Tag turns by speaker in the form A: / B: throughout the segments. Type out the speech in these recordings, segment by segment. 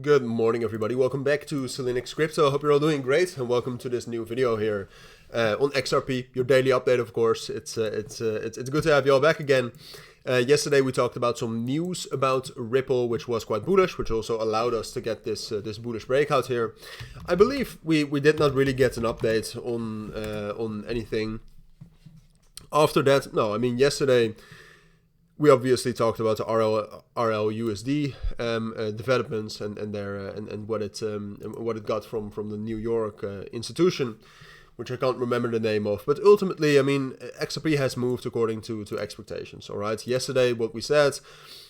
A: Good morning, everybody. Welcome back to Cilinix Crypto. I hope you're all doing great, and welcome to this new video here on XRP, your daily update. Of course, it's good to have you all back again. Yesterday we talked about some news about Ripple, which was quite bullish, which also allowed us to get this bullish breakout here. I believe we did not really get an update on anything after that. No, I mean yesterday we obviously talked about the RLUSD developments and what it got from the New York institution, which I can't remember the name of. But ultimately, I mean, XRP has moved according to expectations. All right. Yesterday, what we said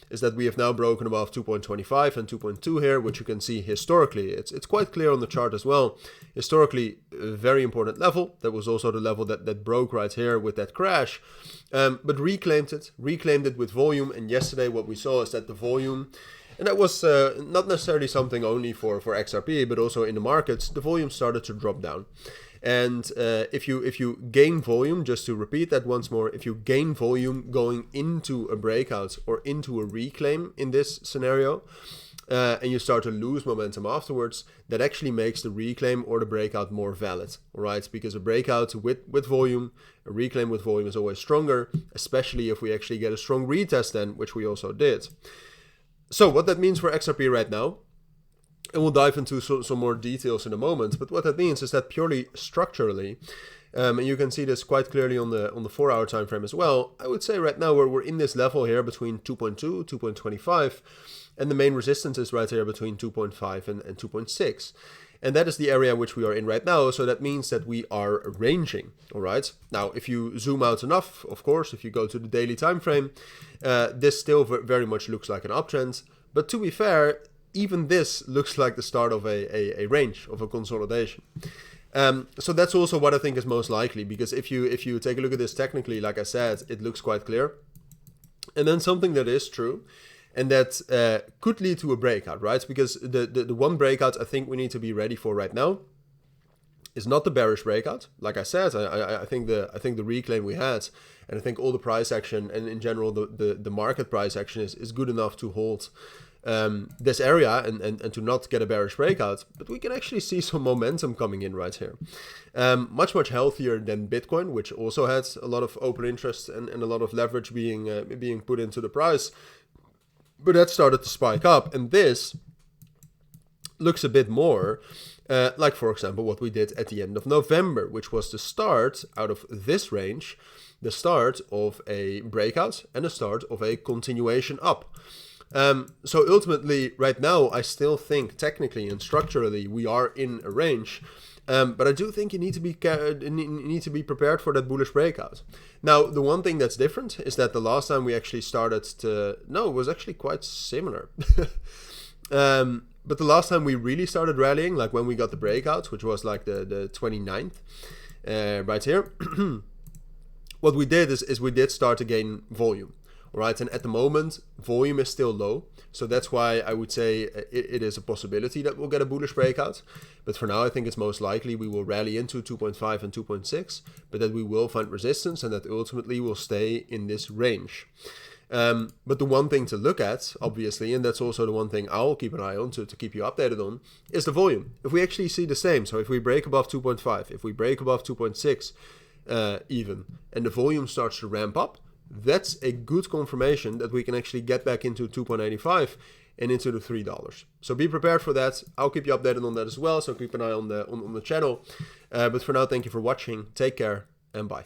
A: is that we have now broken above 2.25 and 2.2 here, which you can see historically. It's quite clear on the chart as well. Historically, a very important level. That was also the level that broke right here with that crash, but reclaimed it with volume. And yesterday what we saw is that the volume, and that was not necessarily something only for XRP, but also in the markets, the volume started to drop down. And if you gain volume, just to repeat that once more, if you gain volume going into a breakout or into a reclaim in this scenario, and you start to lose momentum afterwards, that actually makes the reclaim or the breakout more valid, all right? Because a breakout with volume, a reclaim with volume is always stronger, especially if we actually get a strong retest then, which we also did. So what that means for XRP right now, and we'll dive into some more details in a moment. But what that means is that purely structurally, and you can see this quite clearly on the 4-hour time frame as well. I would say right now we're in this level here between 2.2, 2.25, and the main resistance is right here between 2.5 and 2.6. And that is the area which we are in right now. So that means that we are ranging. All right. Now, if you zoom out enough, of course, if you go to the daily time frame, this still very much looks like an uptrend. But to be fair, even this looks like the start of a range, of a consolidation. So that's also what I think is most likely, because if you take a look at this technically, like I said, it looks quite clear. And then something that is true, and that could lead to a breakout, right? Because the one breakout I think we need to be ready for right now is not the bearish breakout. Like I said, I think the reclaim we had, and I think all the price action and in general the market price action is good enough to hold this area and to not get a bearish breakout. But we can actually see some momentum coming in right here, much healthier than Bitcoin, which also had a lot of open interest and a lot of leverage being put into the price. But that started to spike up, and this looks a bit more like, for example, what we did at the end of November, which was the start out of this range, the start of a breakout and the start of a continuation up. So ultimately, right now, I still think technically and structurally we are in a range. But I do think you need to be prepared for that bullish breakout. Now, the one thing that's different is that the last time we actually started to... No, it was actually quite similar. But the last time we really started rallying, like when we got the breakout, which was like the 29th, right here, what we did is we did start to gain volume. All right, and at the moment, volume is still low. So that's why I would say it is a possibility that we'll get a bullish breakout. But for now, I think it's most likely we will rally into 2.5 and 2.6, but that we will find resistance and that ultimately will stay in this range. But the one thing to look at, obviously, and that's also the one thing I'll keep an eye on to keep you updated on, is the volume. If we actually see the same, so if we break above 2.5, if we break above 2.6 even, and the volume starts to ramp up, that's a good confirmation that we can actually get back into 2.85 and into the $3. So be prepared for that. I'll keep you updated on that as well. So keep an eye on the channel. But for now, thank you for watching. Take care and bye.